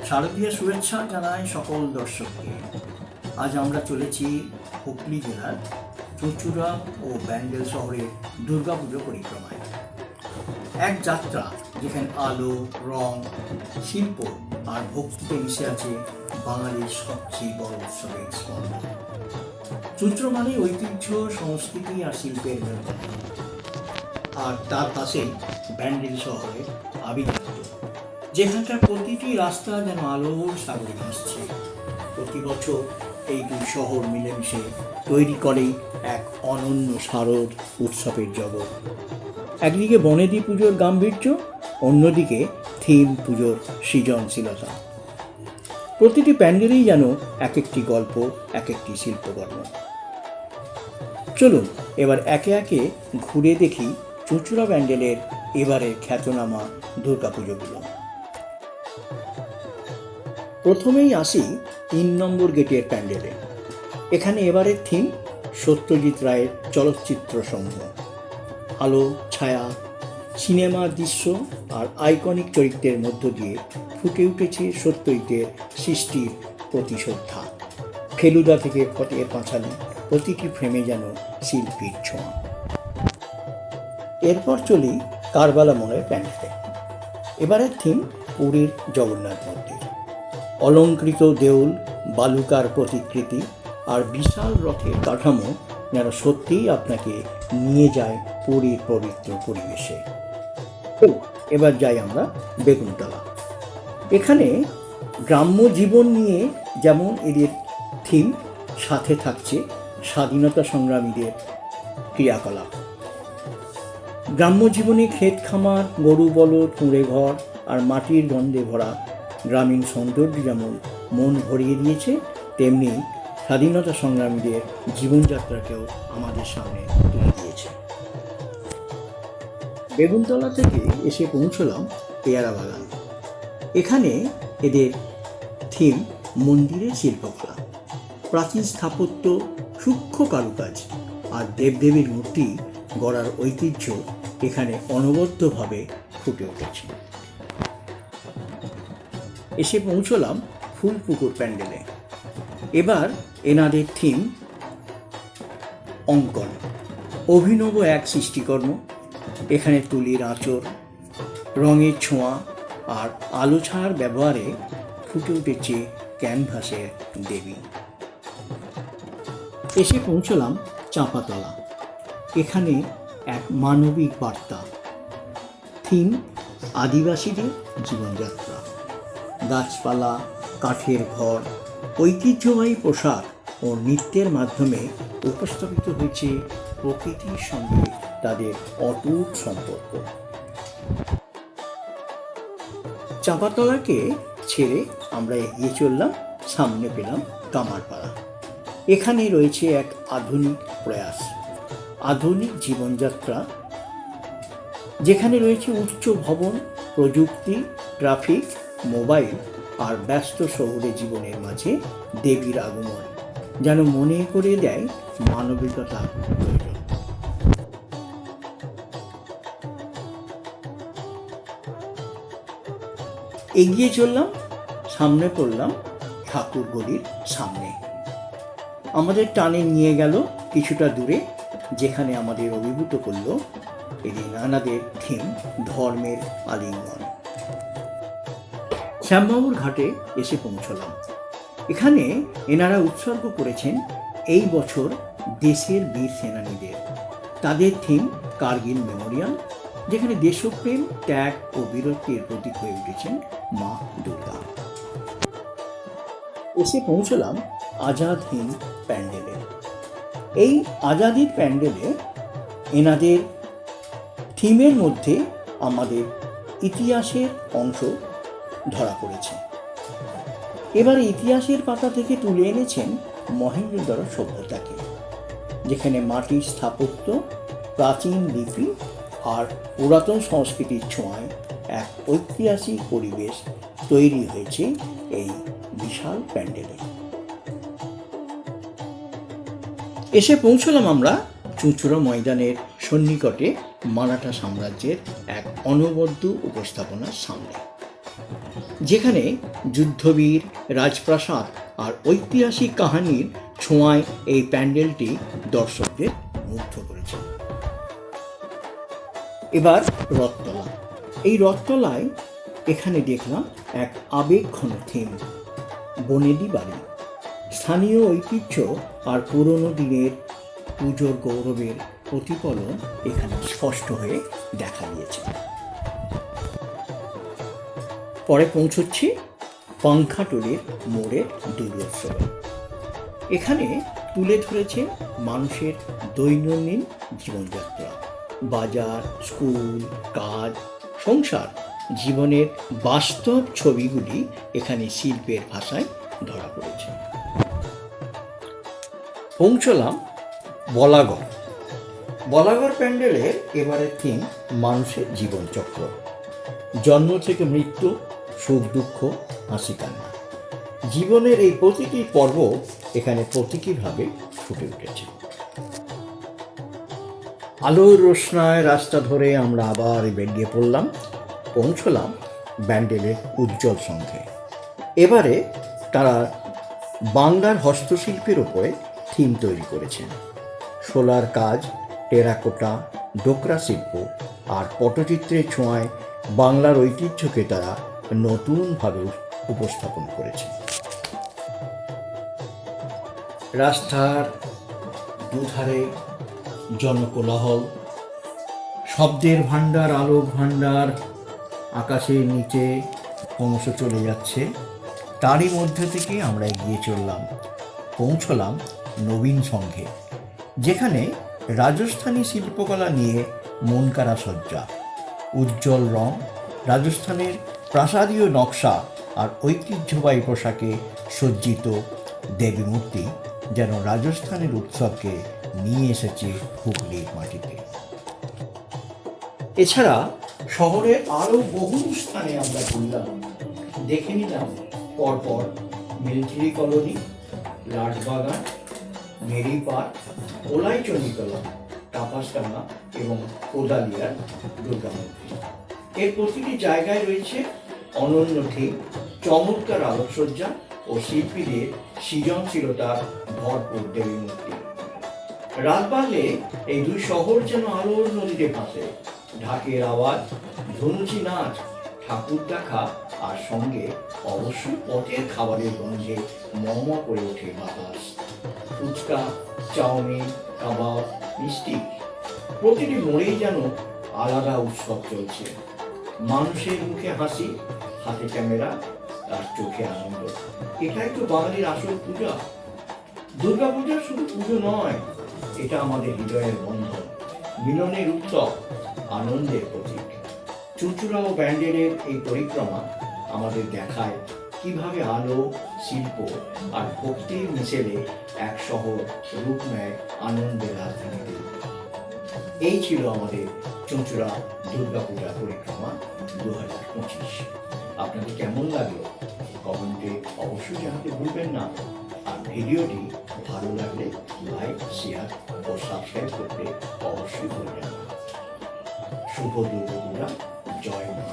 শারদীয় শুভেচ্ছা জানাই সকল দর্শককে। আজ আমরা চলেছি হুগলি জেলার চুঁচুড়া ও ব্যান্ডেল শহরের দুর্গাপুজো পরিক্রমায়। এক যাত্রা যেখানে আলো, রং, শিল্প আর ভক্তিতে মিশে আছে বাঙালির সবচেয়ে বড় উৎসবের স্পন্দন। চুঁচুড়া মানে ঐতিহ্য, সংস্কৃতি আর শিল্পের মেলবন্ধন। আর তার পাশেই ব্যান্ডেল শহরের আবির্ভাব, যেখানকার প্রতিটি রাস্তা যেন আলোর সাগরে ভাসছে। প্রতি বছর এই দুই শহর মিলেমিশে তৈরি করে এক অনন্য শারদ উৎসবের জগৎ। একদিকে বনেদি পুজোর গাম্ভীর্য, অন্যদিকে থিম পুজোর সৃজনশীলতা। প্রতিটি প্যান্ডেলেই যেন এক একটি গল্প, এক একটি শিল্পকর্ম। চলুন এবার একে একে ঘুরে দেখি চুঁচুড়া ব্যান্ডেলের এবারের খ্যাতনামা দুর্গাপুজোগুলো। প্রথমেই আসি ৩ নম্বর গেটের প্যান্ডেলে। এখানে এবারের থিম সত্যজিৎ রায়ের চলচ্চিত্র সমূহ। আলো, ছায়া, সিনেমার দৃশ্য আর আইকনিক চরিত্রের মধ্য দিয়ে ফুটে উঠেছে সত্যজিতের সৃষ্টির প্রতি শ্রদ্ধা। ফেলুদা থেকে ফতের পাঁচালী, প্রতিটি ফ্রেমে যেন শিল্পীর ছোঁয়া। এরপর চলি কারবালা মোড়ের প্যান্ডেলে। এবারের থিম পুরীর জগন্নাথ মন্দির। অলঙ্কৃত দেউল, বালুকার প্রতিকৃতি আর বিশাল রথের কাঠামো যেন সত্যিই আপনাকে নিয়ে যায় পুরীর পবিত্র পরিবেশে। এবার যাই আমরা বেগুনতলা। এখানে গ্রাম্য জীবন নিয়ে যেমন এদের থিম, সাথে থাকছে স্বাধীনতা সংগ্রামীদের ক্রিয়াকলাপ। গ্রাম্য জীবনে ক্ষেত খামার, গরু বলদ, কুঁড়ে ঘর আর মাটির গন্ধে ভরা গ্রামীণ সৌন্দর্য যেমন মন ভরিয়ে দিয়েছে, তেমনি স্বাধীনতা সংগ্রামীদের জীবনযাত্রাকেও আমাদের সামনে তুলে দিয়েছে। বেগুনতলা থেকে এসে পৌঁছলাম পেয়ারা বাগান। এখানে এদের থিম মন্দিরের শিল্পকলা, প্রাচীন স্থাপত্য, সূক্ষ্ম কারুকাজ আর দেবদেবীর মূর্তি গড়ার ঐতিহ্য এখানে অনবদ্যভাবে ফুটে উঠেছে। এসে পৌঁছলাম ফুলপুকুর প্যান্ডেলে। এবার এনাদের থিম অঙ্কন, অভিনব এক সৃষ্টিকর্ম। এখানে তুলির আঁচড়, রঙের ছোঁয়া আর আলো ছায়ার ব্যবহারে ফুটে উঠেছে ক্যানভাসের দেবী। এসে পৌঁছলাম চাঁপাতলা। এখানে এক মানবিক বার্তা, থিম আদিবাসীদের জীবনযাত্রা। গাছপালা, কাঠের ঘর, ঐতিহ্যবাহী পোশাক ও নৃত্যের মাধ্যমে উপস্থাপিত হয়েছে প্রকৃতির সঙ্গে তাদের অটুট সম্পর্ক। চাঁপাতলাকে ছেড়ে আমরা এগিয়ে চললাম, সামনে পেলাম কামারপাড়া। এখানে রয়েছে এক আধুনিক প্রয়াস, আধুনিক জীবনযাত্রা, যেখানে রয়েছে উচ্চ ভবন, প্রযুক্তি, ট্রাফিক, মোবাইল আর ব্যস্ত শহুরে জীবনের মাঝে দেবীর আগমন যেন মনে করে দেয় মানবিকতা প্রয়োজন। এগিয়ে চললাম, সামনে পড়লাম ঠাকুরগলির সামনে। আমাদের টানে নিয়ে গেল কিছুটা দূরে, যেখানে আমাদের অভিভূত করল এদিন আনাদের থিম ধর্মের আলিঙ্গন। শ্যামবাবুর ঘাটে এসে পৌঁছলাম। এখানে এনারা উৎসর্গ করেছেন এই বছর দেশের বীর সেনানীদের। তাদের থিম কার্গিল মেমোরিয়াল, যেখানে দেশপ্রেম, ত্যাগ ও বীরত্বের প্রতীক হয়ে উঠেছেন মা দুর্গা। এসে পৌঁছলাম আজাদ হিন্দ প্যান্ডেলে। এই আজাদির প্যান্ডেলে এনাদের থিমের মধ্যে আমাদের ইতিহাসের অংশ ধরা পড়েছে। এবার ইতিহাসের পাতা থেকে তুলে এনেছেন মহেঞ্জোদারো সভ্যতাকে, যেখানে মাটির স্থাপত্য, প্রাচীন লিপি আর পুরাতন সংস্কৃতির ছোঁয়ায় এক ঐতিহাসিক পরিবেশ তৈরি হয়েছে এই বিশাল প্যান্ডেলে। এসে পৌঁছলাম আমরা চুঁচুড়া ময়দানের সন্নিকটে মারাঠা সাম্রাজ্যের এক অনবদ্য উপস্থাপনার সামনে। যেখানে যুদ্ধবীর, রাজপ্রাসাদ আর ঐতিহাসিক কাহিনীর ছোঁয়ায় এই প্যান্ডেলটি দর্শকদের মুগ্ধ করেছে। এবার রথতলা। এই রথতলায় এখানে দেখলাম এক আবেগঘন থিম, বনেদি বাড়ি। স্থানীয় ঐতিহ্য আর পুরনো দিনের পুজোর গৌরবের প্রতিফলন এখানে স্পষ্ট হয়ে দেখা দিয়েছে। পরে পৌঁছচ্ছি পাংখাটুলির মোড়ের দুর্গোৎসবে। এখানে তুলে ধরেছে মানুষের দৈনন্দিন জীবনযাত্রা, বাজার, স্কুল, কাজ, সংসার, জীবনের বাস্তব ছবিগুলি এখানে শিল্পের ভাষায় ধরা পড়েছে। পৌঁছলাম বলাগড়। বলাগড় প্যান্ডেলের এবারের থিম মানুষের জীবনচক্র, জন্ম থেকে মৃত্যু, সুখ দুঃখ, হাসি কান্না। জীবনের এই প্রতিটি পর্ব এখানে প্রতীকীভাবে ফুটে উঠেছে। আলোর রোশনায় রাস্তা ধরে আমরা আবার বেরিয়ে পড়লাম। পৌঁছলাম ব্যান্ডেলের উজ্জ্বল সঙ্গে। এবারে তারা বাংলার হস্তশিল্পের ওপরে থিম তৈরি করেছেন। শোলার কাজ, টেরাকোটা, ডোকরা শিল্প আর পটচিত্রের ছোঁয়ায় বাংলার ঐতিহ্যকে তারা নতুনভাবে উপস্থাপন করেছে। রাস্তার দুধারে জনকোলাহল, শব্দের ভাণ্ডার, আলোক ভাণ্ডার আকাশের নিচে ক্রমশ চলে যাচ্ছে। তারই মধ্যে থেকে আমরা এগিয়ে চললাম, পৌঁছলাম নবীন সংঘে, যেখানে রাজস্থানী শিল্পকলা নিয়ে মন কাড়া সজ্জা, উজ্জ্বল রং, রাজস্থানের প্রাসাদীয় নকশা আর ঐতিহ্যবাহী পোশাকে সজ্জিত দেবী মূর্তি যেন রাজস্থানের উৎসবকে নিয়ে এসেছে হুগলির মাটিতে। এছাড়া শহরের আরও বহু স্থানে আমরা ঘুরলাম, দেখে নিলাম পরপর মিলিটারি কলোনি, রাজবাগান, মেরি পার্ক, ওলাই চণ্ডীতলা, টাপাসডাঙ্গা এবং কোদালিয়ার দুর্গা মন্দির। এর প্রতিটি জায়গায় রয়েছে অনন্য থিম, চমৎকার আলোকসজ্জা ও শিল্পীদের সৃজনশীলতার ভরপুর দেবী মূর্তি। রাত বাড়লে এই দুই শহর যেন আলোর নদীতে ভাসে। ঢাকের আওয়াজ, ধনুচি নাচ, ঠাকুর দেখা আর সঙ্গে অবশ্যই পটের খাবারের গন্ধে মম করে ওঠে বাতাস। ফুচকা, চাউমিন, কাবাব, মিষ্টি, প্রতিটি মোড়েই যেন আলাদা উৎসব চলছে। মানুষের মুখে হাসি, হাতে ক্যামেরা আর চোখে আনন্দ। এটাই তো বাঙালির আসল পূজা। দুর্গাপূজা শুধু পুজো নয়, এটা আমাদের হৃদয়ের বন্ধন, মিলনের উৎসব, আনন্দের প্রতীক। চুঁচুড়া ও ব্যান্ডেলের এই পরিক্রমা আমাদের দেখায় কিভাবে আলো, শিল্প আর ভক্তির মিশেলে এক শহর রূপ নেয় আনন্দের রাজধানীতে। এই ছিল আমাদের চুঁচুড়া দুর্গাপূজা পরিক্রমা 2025। আপনাদের কেমন লাগলো কমেন্টে অবশ্যই জানাতে ভুলবেন না। আর ভিডিওটি ভালো লাগলে লাইক, শেয়ার ও সাবস্ক্রাইব করতে অবশ্যই ভুলবেন না। শুভ দুর্গাপূজা, জয় মা।